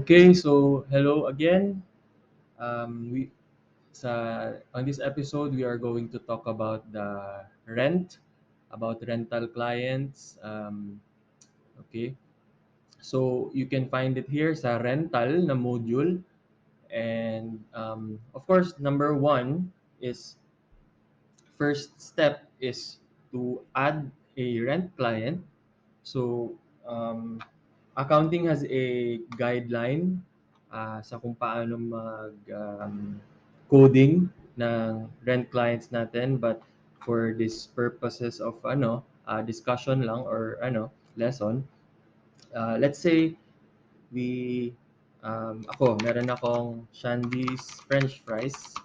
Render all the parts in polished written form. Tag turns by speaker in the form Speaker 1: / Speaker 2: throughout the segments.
Speaker 1: Okay, so hello again. We on this episode we are going to talk about the rent, about rental clients. Okay, so you can find it here sa rental na module, and of course, number one is first step is to add a rent client. So accounting has a guideline sa kung paano coding ng rent clients natin, but for this purposes of discussion lang or lesson, let's say we meron akong Shandy's French fries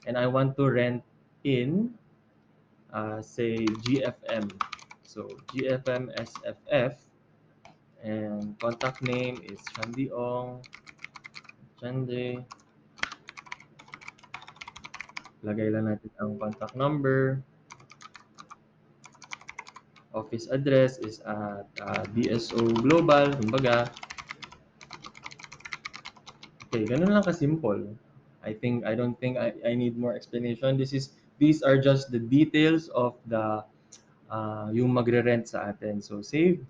Speaker 1: and I want to rent in say GFM. So GFM SFF, and contact name is Shandiong, Shandy. Lagay lang natin ang contact number. Office address is at DSO Global, kumbaga. Okay, ganun lang ka-simple. I don't think I need more explanation. These are just the details of the yung magre-rent sa atin. So save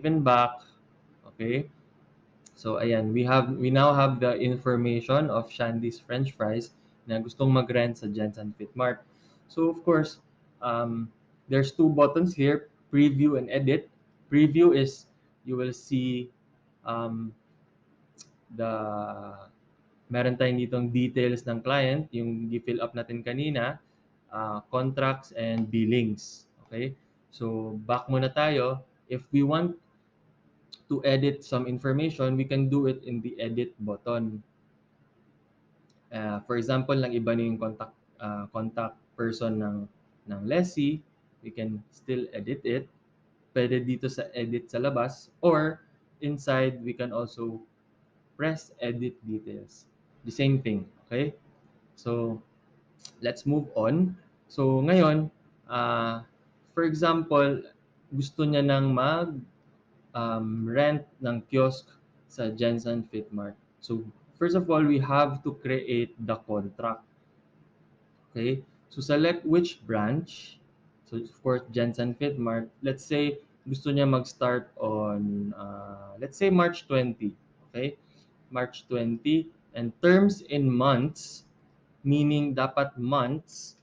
Speaker 1: and back. Okay? So ayan, we now have the information of Shandy's French fries na gustong mag-rent sa Jensen Fit Mart. So of course, there's two buttons here, preview and edit. Preview is you will see um, the meron tayong ditong details ng client, yung i-fill up natin kanina, contracts and billings. Okay? So back muna tayo. If we want to edit some information, we can do it in the edit button. For example, lang iba na yung contact person ng lessee, we can still edit it. Pwede dito sa edit sa labas, or inside we can also press edit details. The same thing, okay? So let's move on. So ngayon, for example, gusto niya nang rent ng kiosk sa Jensen Fit Mart. So, first of all, we have to create the contract. Okay? So, select which branch. So, of course, Jensen Fit Mart. Let's say, gusto niya mag-start on, let's say, March 20. Okay? March 20. And terms in months, meaning dapat months.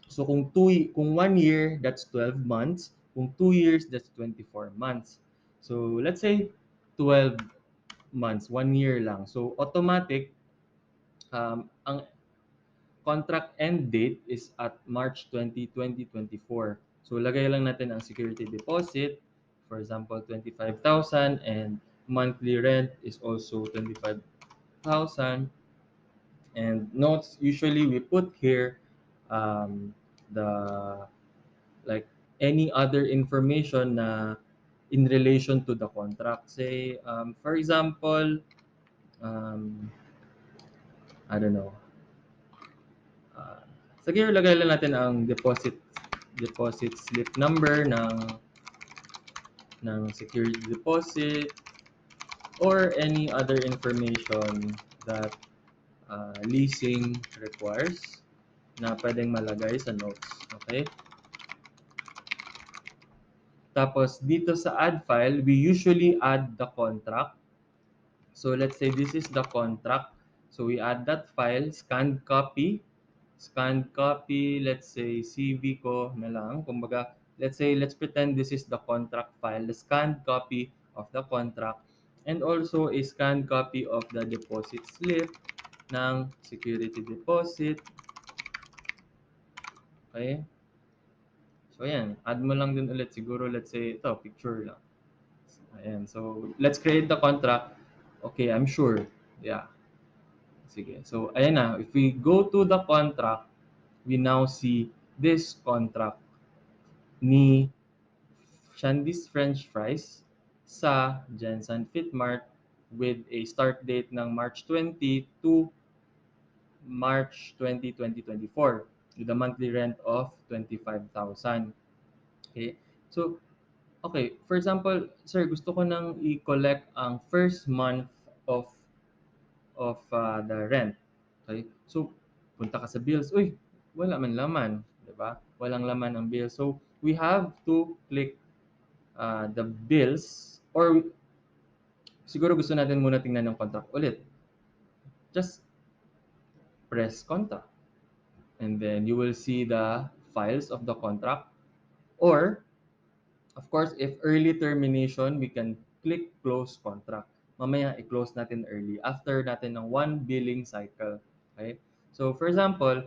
Speaker 1: So, kung 1 year, that's 12 months. Kung 2 years, that's 24 months. So, let's say 12 months, 1 year lang. So, automatic, ang contract end date is at March 20, 2024. So, lagay lang natin ang security deposit, for example, 25,000, and monthly rent is also 25,000. And notes, usually we put here the like any other information na in relation to the contract. Say, for example, um, I don't know. Sige, lagay lang natin ang deposit slip number ng security deposit or any other information that leasing requires na pwedeng malagay sa notes. Okay? Tapos, dito sa add file, we usually add the contract. So, let's say this is the contract. So, we add that file, scanned copy, let's say CV ko na lang. Kumbaga, let's pretend this is the contract file, the scanned copy of the contract, and also a scanned copy of the deposit slip ng security deposit. Okay? So, ayan. Add mo lang din ulit. Siguro, let's say, ito, picture lang. Ayan. So, let's create the contract. Okay, I'm sure. Yeah. Sige. So, ayan na. If we go to the contract, we now see this contract ni Shandy's French Fries sa Jensen Fit Mart with a start date ng March 20 to March 20, 2024 with a monthly rent of 25,000. Okay? So, okay, for example, sir, gusto ko nang i-collect ang first month the rent. Okay? So, punta ka sa bills, uy, wala man laman, 'di ba? Walang laman ang bill. So, we have to click the bills, or siguro gusto natin muna tingnan ng contract ulit. Just press contract, and then you will see the files of the contract. Or, of course, if early termination, we can click close contract. Mamaya i-close natin early after natin ng one billing cycle. Okay? So for example,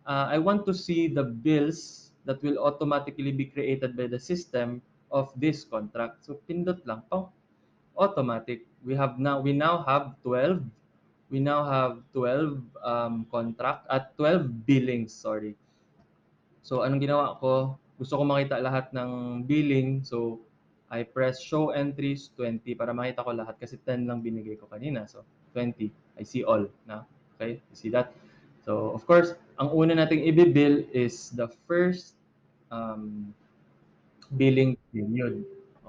Speaker 1: I want to see the bills that will automatically be created by the system of this contract. So pindot lang to. Automatic. We now have 12. We now have 12 contract at 12 billings, sorry. So, anong ginawa ko? Gusto ko makita lahat ng billing. So, I press show entries 20 para makita ko lahat kasi 10 lang binigay ko kanina. So, 20. I see all. Na? Okay? You see that? So, of course, ang una nating i-bill is the first um, billing period.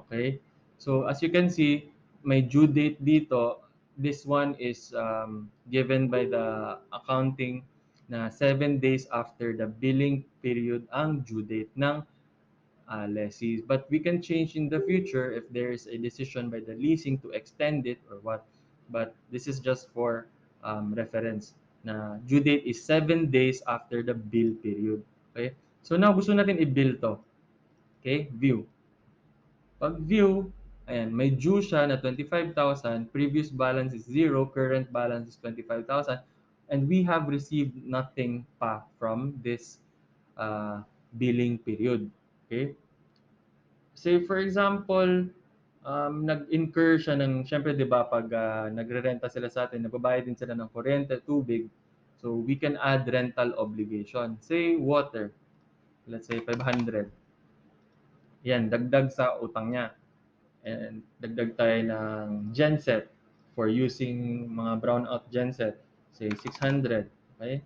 Speaker 1: Okay? So, as you can see, may due date dito. This one is given by the accounting na 7 days after the billing period ang due date ng lessees. But we can change in the future if there is a decision by the leasing to extend it or what. But this is just for reference na due date is 7 days after the bill period. Okay? So now gusto natin i-bill to. Okay? View. Pag view, ayan, may due siya na 25,000, previous balance is 0, current balance is 25,000, and we have received nothing pa from this uh, billing period. Okay? Say for example, nag-incur siya ng, syempre 'di ba pag nagre-renta sila sa atin, nagbabayad din sila ng kuryente, tubig. So we can add rental obligation. Say water, let's say 500. Yan, dagdag sa utang niya. And dagdag tayo ng genset for using mga brownout genset, say 600. Okay?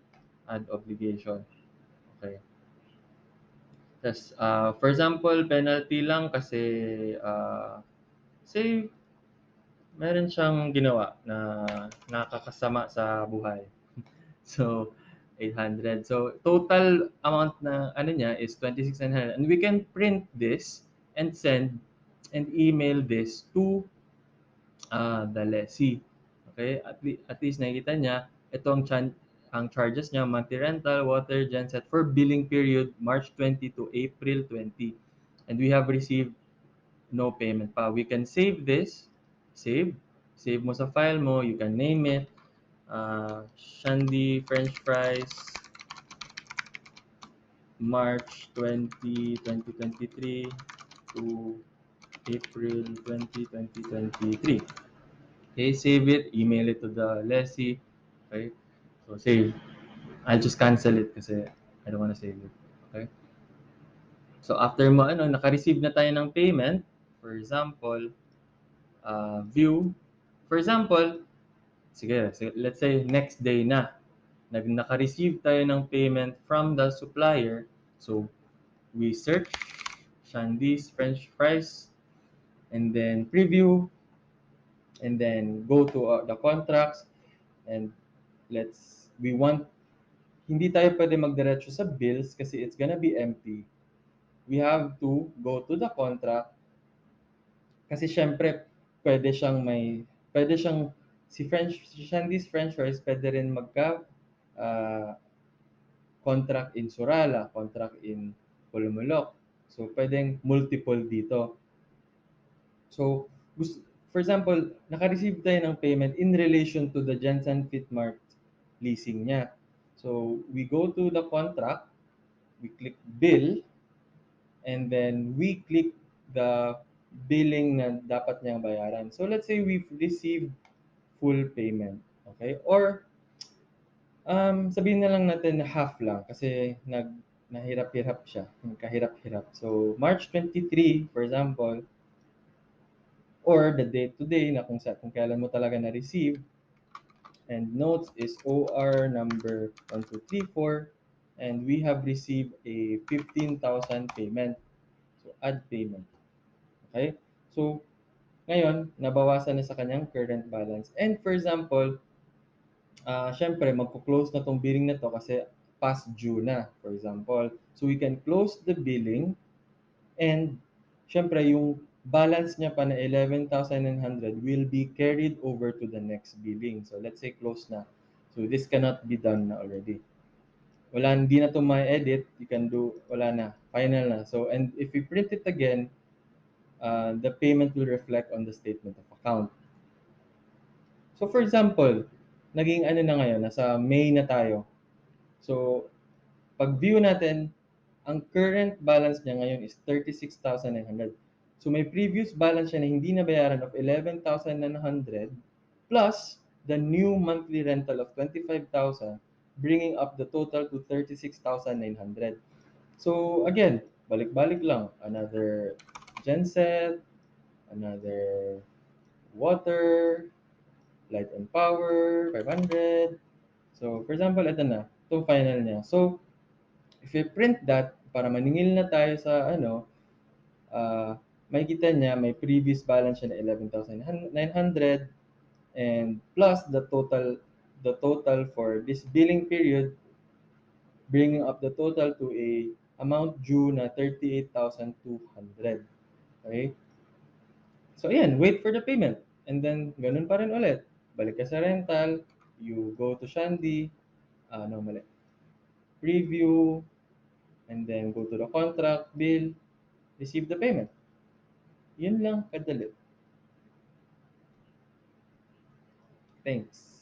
Speaker 1: Add obligation. Okay. Tas, for example, penalty lang kasi say meron siyang ginawa na nakakasama sa buhay. So, 800. So, total amount na ano niya is 26,900. And we can print this and send and email this to the lessee. Okay? At least nakikita niya, ito ang charges niya, monthly rental, water, genset for billing period March 20 to April 20. And we have received no payment pa. We can save this. Save. Save mo sa file mo. You can name it. Shandy French Fries March 20, 2023 to April 20, 2023. Okay, save it, email it to the lessee. Okay, so save. I'll just cancel it kasi I don't wanna save it. Okay. So after mo naka-receive na tayo ng payment, for example, view. For example, sige, let's say next day na, naka-receive tayo ng payment from the supplier. So we search Shandy's French Fries and then preview and then go to the contracts and we want hindi tayo pwede magdiretso sa bills kasi it's gonna be empty. We have to go to the contract kasi syempre pwede siyang si Shandy's French Fries pwede rin uh, contract in Surala, contract in Pulumulok. So pwedeng multiple dito. So for example, naka-receive tayo ng payment in relation to the Jensen Fitmart leasing niya. So we go to the contract, we click bill, and then we click the billing na dapat niyang bayaran. So let's say we've received full payment. Okay? Or sabihin na lang natin na half lang kasi nahirap-hirap siya. Kahirap-hirap. So March 23, for example, or the date today na kung kailan mo talaga na-receive, and notes is OR number 1234, and we have received a 15,000 payment. So add payment. Okay? So Ngayon, nabawasan na sa kanyang current balance. And for example, syempre magko-close na 'tong billing na 'to kasi past due na, for example. So we can close the billing and syempre yung balance niya pa na 11,900 will be carried over to the next billing. So let's say close na. So this cannot be done na already. Wala, hindi na 'to ma-edit, you can do, wala na, final na. So and if we print it again, the payment will reflect on the statement of account. So for example, naging ano na ngayon, nasa May na tayo. So pag view natin, ang current balance niya ngayon is 36,900. So may previous balance siya na hindi nabayaran of 11,900 plus the new monthly rental of 25,000, bringing up the total to 36,900. So again, balik-balik lang. Another genset, another water, light and power, 500. So for example, ito na, itong final niya. So if you print that, para maningil na tayo sa ano, makikita niya may previous balance siya na 11,900 and plus the total for this billing period, bringing up the total to a amount due na 38,200. Okay? So ayan, wait for the payment. And then ganun pa rin ulit. Balik ka sa rental, you go to Shandy, no mali, preview, and then go to the contract, bill, receive the payment. Yun lang kadali. Thanks.